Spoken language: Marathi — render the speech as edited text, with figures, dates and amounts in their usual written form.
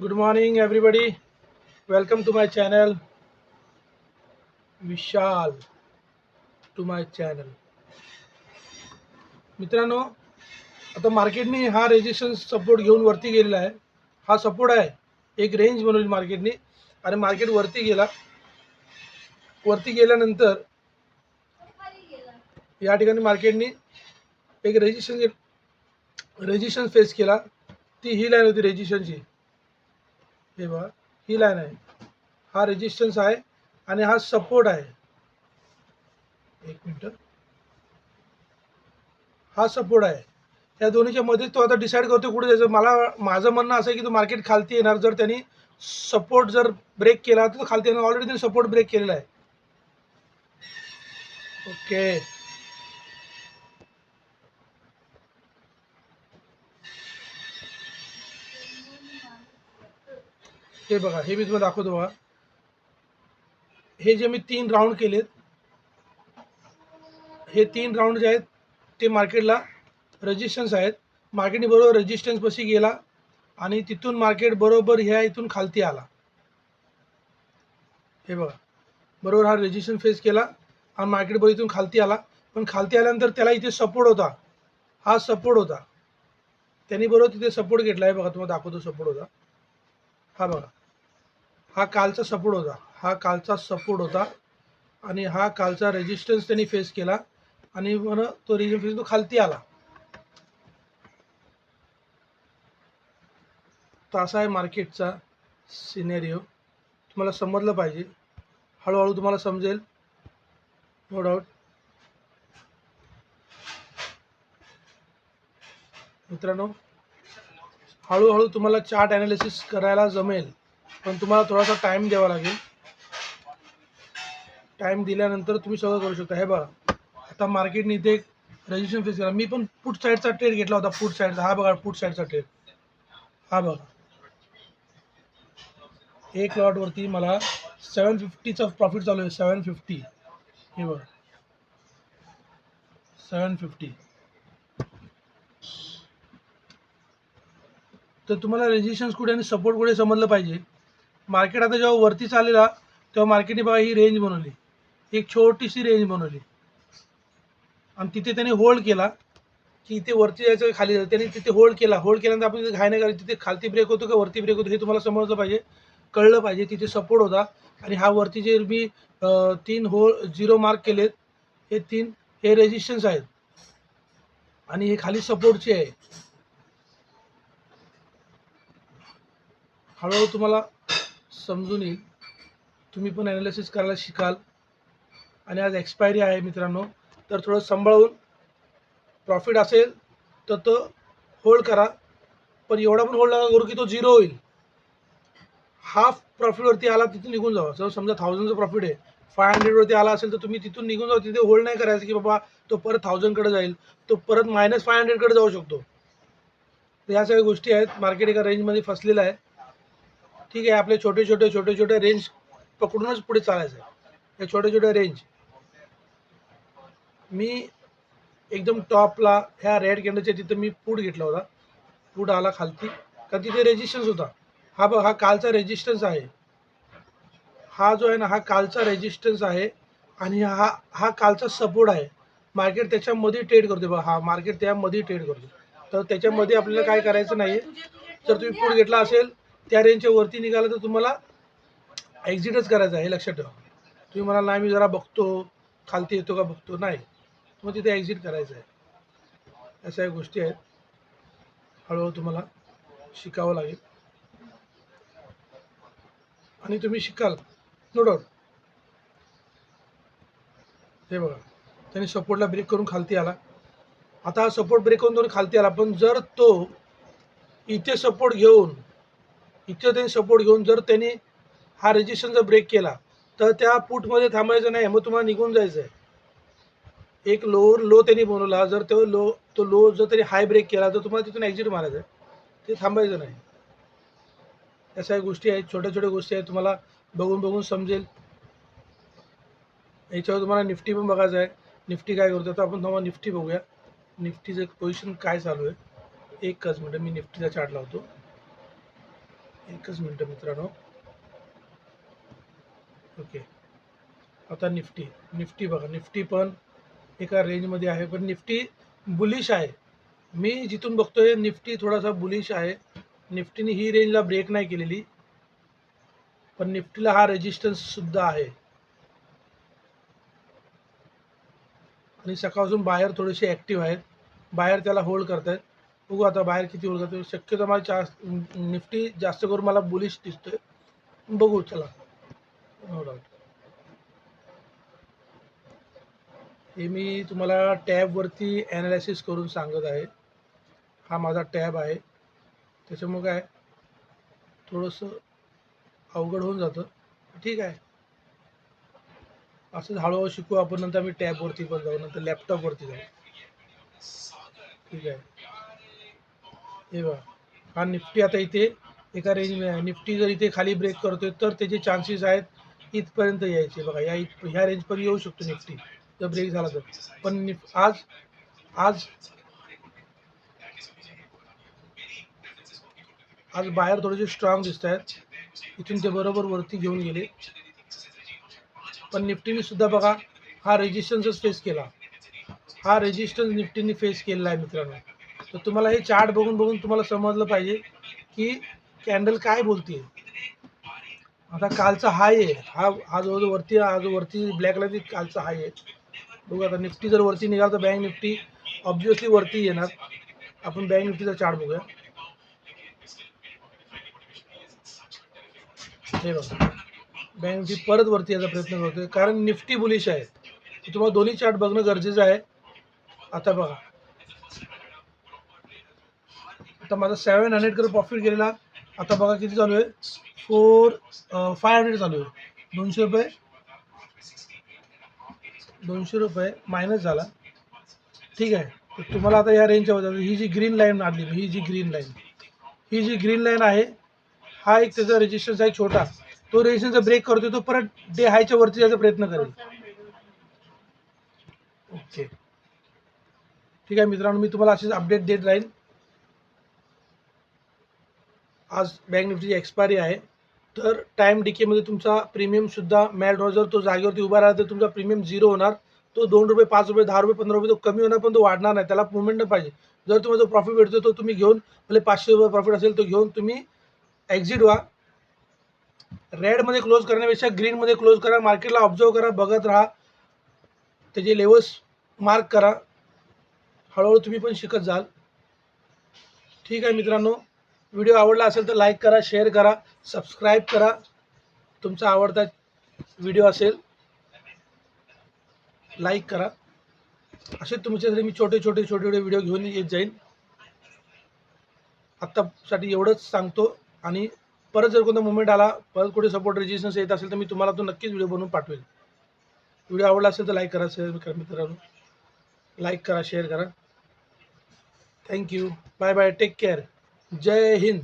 Good morning, everybody. Welcome to my channel, Vishal. To my channel, मित्रांनो. आता मार्केटने हा रेजिस्टन्स सपोर्ट घेऊन वरती गेलेला आहे. हा सपोर्ट आहे, एक रेंज बनवली मार्केटने आणि मार्केट वरती गेला. वरती गेल्यानंतर या ठिकाणी मार्केटने एक रेजिस्टन्स फेस केला. ती ही लाईन होती रेजिस्टन्सची. हे बघा, ही लाईन आहे. हा रेजिस्टन्स आहे आणि हा सपोर्ट आहे. एक मिनिट. हा सपोर्ट आहे. या दोन्हीच्या मध्ये तो आता डिसाईड करतो कुठे जायचं. माझं म्हणणं असं आहे की तो मार्केट खालती येणार. जर त्यांनी सपोर्ट जर ब्रेक केला तर तो खालती येणार. ऑलरेडी त्यांनी सपोर्ट ब्रेक केलेला आहे. ओके, हे बघा, हे मी तुम्हाला दाखवतो बघा. हे जे मी 3 राऊंड केलेत, हे 3 राऊंड जे आहेत ते मार्केटला रेजिस्टन्स आहेत. मार्केटने बरोबर रेजिस्टन्स पाशी गेला आणि तिथून मार्केट बरोबर ह्या इथून खालती आला. हे बघा, बरोबर हा रेजिस्टन्स फेस केला आणि मार्केट बरोबर इथून खालती आला. पण खालती आल्यानंतर त्याला इथे सपोर्ट होता. हा सपोर्ट होता. त्यांनी बरोबर तिथे सपोर्ट घेतला आहे. बघा, तुम्हाला दाखवतो सपोर्ट होता. हा बघा, हा कालचा सपोर्ट होता. हा कालचा सपोर्ट होता आणि हा कालचा रेजिस्टन्स त्यांनी फेस केला आणि मग तो रेजिस्टन्स तो खालती आला. तर असा आहे मार्केटचा सिनेरिओ. तुम्हाला समजलं पाहिजे. हळूहळू तुम्हाला समजेल, नो डाऊट. मित्रांनो, हळूहळू तुम्हाला चार्ट ॲनालिसिस करायला जमेल, पण तुम्हाला थोडासा टाईम द्यावा लागेल. टाईम दिल्यानंतर तुम्ही सगळं करू शकता. हे बघा, आता मार्केटने इथे एक रेजिस्टन्स फेस केला. मी पण पुट साईडचा ट्रेड घेतला होता. पुट साईडचा, हा बघा पुट साईडचा ट्रेड. हा बघा, एक लॉटवरती मला 750चा प्रॉफिट चालू आहे. 750. हे बघा, 750. तर तुम्हाला रेजिस्टन्स कुठे आणि सपोर्ट कुठे समजलं पाहिजे. मार्केट आता जेव्हा वरती चाललेला तेव्हा मार्केटने बघा ही रेंज बनवली, एक छोटीशी रेंज बनवली आणि तिथे त्याने होल्ड केला की इथे वरती जायचं खाली जायचं. त्याने तिथे होल्ड केला. होल्ड केल्यानंतर आपण तिथे घाय नाही करायची. तिथे खालती ब्रेक होतो का वरती ब्रेक होतो हे तुम्हाला समजलं पाहिजे, कळलं पाहिजे. तिथे सपोर्ट होता आणि हा वरती जे मी 3 मार्क केलेत, हे रेजिस्टन्स आहेत आणि हे खाली सपोर्टचे आहे. हळूहळू तुम्हाला समजून येईल. तुम्ही पण ॲनालिसिस करायला शिकाल. आणि आज एक्सपायरी आहे मित्रांनो, तर थोडं सांभाळून प्रॉफिट असेल तर तो होल्ड करा. पण एवढा पण होल्ड नका करू की तो झिरो होईल. हाफ प्रॉफिटवरती आला तिथून निघून जावा. जर समजा 1000चं प्रॉफिट आहे, 500वरती आला असेल तर तुम्ही तिथून निघून जावा. तिथे होल्ड नाही करायचं की बाबा तो परत 1000कडे जाईल, तो परत -500कडे जाऊ शकतो. तर ह्या सगळ्या गोष्टी आहेत. मार्केट एका रेंजमध्ये फसलेलं आहे. ठीक आहे, आपले छोटे छोटे रेंज पकडूनच पुढे चालायचं आहे. या छोट्या रेंज मी एकदम टॉपला ह्या रेड कॅन्डलच्या तिथं मी पुट घेतला होता. पुट आला खालती का तिथे रेजिस्टन्स होता. हा बघ, हा कालचा रेजिस्टन्स आहे. हा जो आहे ना, हा कालचा रेजिस्टन्स आहे आणि हा हा कालचा सपोर्ट आहे. मार्केट त्याच्यामध्ये ट्रेड करते बघा. हा मार्केट त्यामध्ये ट्रेड करतो. तर त्याच्यामध्ये आपल्याला काय करायचं नाही. जर तुम्ही पुट घेतला असेल त्या रेंजच्या वरती निघाला तर तुम्हाला एक्झिटच करायचं आहे, हे लक्षात ठेवा. तुम्ही म्हणाल नाही मी जरा बघतो खालती येतो का बघतो, नाही, मग तिथे एक्झिट करायचं आहे. अशा गोष्टी आहेत. हळूहळू तुम्हाला शिकावं लागेल आणि तुम्ही शिकाल, नो डाऊट. हे बघा, त्यांनी सपोर्टला ब्रेक करून खालती आला. आता हा सपोर्ट ब्रेक करून खालती आला. पण जर तो इथे सपोर्ट घेऊन, इथे त्यांनी सपोर्ट घेऊन जर त्यांनी हा रेजिस्टन्सचा ब्रेक केला तर त्या पुटमध्ये थांबायचं नाही. मग तुम्हाला निघून जायचं आहे. एक लो त्यांनी बनवला. जर तो लो जर त्यांनी हाय ब्रेक केला तर तुम्हाला तिथून एक्झिट मारायचं आहे. ते थांबायचं नाही. अशा गोष्टी आहेत, छोट्या गोष्टी आहेत. तुम्हाला बघून समजेल. याच्यावर तुम्हाला निफ्टी पण बघायचं आहे. निफ्टी काय करतो तर आपण तुम्हाला निफ्टी बघूया. निफ्टीचं पोझिशन काय चालू आहे. एकच मिनिट, मी निफ्टीचा चार्ट लावतो. एकच मिनटं मित्रांनो. ओके, आता निफ्टी बघा, निफ्टी पण एका रेंजमध्ये आहे, पण निफ्टी बुलिश आहे. मी जिथून बघतोय निफ्टी थोडासा बुलिश आहे. निफ्टीने ही रेंजला ब्रेक नाही केलेली, पण निफ्टीला हा रेजिस्टन्स सुद्धा आहे. आणि सकाळपासून बाहेर थोडेसे ॲक्टिव्ह आहेत, बाहेर त्याला होल्ड करतायत. बघू आता बाहेर किती होल्ड करतो. शक्यतो मला निफ्टी जास्त करून मला बुलिश दिसतोय. बघू चला, नो डाऊट. हे मी तुम्हाला टॅबवरती ॲनालिसिस करून सांगत आहे. हा माझा टॅब आहे, त्याच्यामुळे काय थोडंसं अवघड होऊन जातं. ठीक आहे, असंच हळूहळू शिकू आपण. नंतर मी टॅबवरती पण जाऊ, नंतर लॅपटॉपवरती जाऊ. ठीक आहे, हे बघा, हा निफ्टी आता इथे एका रेंज आहे. निफ्टी जर इथे खाली ब्रेक करतोय तर त्याचे चान्सेस आहेत इथपर्यंत यायचे. बघा, ह्या रेंजपर्यंत येऊ शकतो निफ्टी जर ब्रेक झाला तर. पण आज आज आज बाहेर थोडेसे स्ट्रॉंग दिसत आहेत. इथून ते बरोबर वरती घेऊन गेले, पण निफ्टीने सुद्धा बघा हा रेजिस्टन्सच फेस केला. हा रेजिस्टन्स निफ्टीने फेस केलेला आहे मित्रांनो. तर तुम्हाला हे चार्ट बघून बघून तुम्हाला समजलं पाहिजे की कॅन्डल काय बोलते. आता कालचा हाय आहे हा, हा जो वरती ब्लॅक लाईन कालचा हाय आहे. बघू आता निफ्टी जर वरती निघाला तर बँक निफ्टी ऑब्विसली वरती येणार. आपण बँक निफ्टीचा चार्ट बघूया. हे बघा, बँक निफ्टी परत वरती यायचा प्रयत्न करतोय, कारण निफ्टी बुलिश आहे. तुम्हाला दोन्ही चार्ट बघणं गरजेचं आहे. आता बघा, आता माझा 700 कर प्रॉफिट गेलेला. आता बघा किती चालू आहे, 500 चालू आहे. 200 रुपये मायनस झाला. ठीक आहे, तर तुम्हाला आता या रेंजच्या वजा, ही जी ग्रीन लाईन आली, ही जी ग्रीन लाईन आहे, हा एक त्याचा रेजिस्टन्स आहे छोटा. तो रेजिस्टन्स ब्रेक करतोय, तो परत डे हायच्या वरती जायचा प्रयत्न करेल. ओके, ठीक आहे मित्रांनो, मी तुम्हाला अशीच अपडेट देत राहील. आज बँक निफ्टीची एक्सपायरी आहे, तर टाईम डिकेमध्ये तुमचा प्रीमियमसुद्धा मॅट जर तो जागेवरती उभा राहिला तर तुमचा प्रीमियम 0 होणार. तो 2 रुपये, 5 रुपये, 10 रुपये, 15 रुपये तो कमी होणार, पण तो वाढणार नाही. त्याला मुवमेंट पाहिजे. जर तुम्हाला जो प्रॉफिट भेटतो तो तुम्ही घेऊन, भले 500 रुपये प्रॉफिट असेल तो घेऊन तुम्ही एक्झिट व्हा. रेडमध्ये क्लोज करण्यापेक्षा ग्रीनमध्ये क्लोज करा. मार्केटला ऑब्झर्व करा, बघत राहा, त्याचे लेवल्स मार्क करा. हळूहळू तुम्ही पण शिकत जाल. ठीक आहे मित्रांनो, व्हिडिओ आवडला असेल तर लाईक करा, शेअर करा, सबस्क्राईब करा. तुमचा आवडता व्हिडिओ असेल लाईक करा. असे तुमच्यासाठी मी छोटे व्हिडिओ घेऊन येत जाईन. आत्तासाठी एवढंच सांगतो. आणि परत जर कोणता मुवमेंट आला, परत कुठे सपोर्ट रेजिस्टन्स येत असेल तर मी तुम्हाला तो नक्कीच व्हिडिओ बनवून पाठवेल. व्हिडिओ आवडला असेल तर लाईक करा, शेअर करा मित्रांनो. लाईक करा, शेअर करा. Thank you, bye bye, take care, जय हिंद.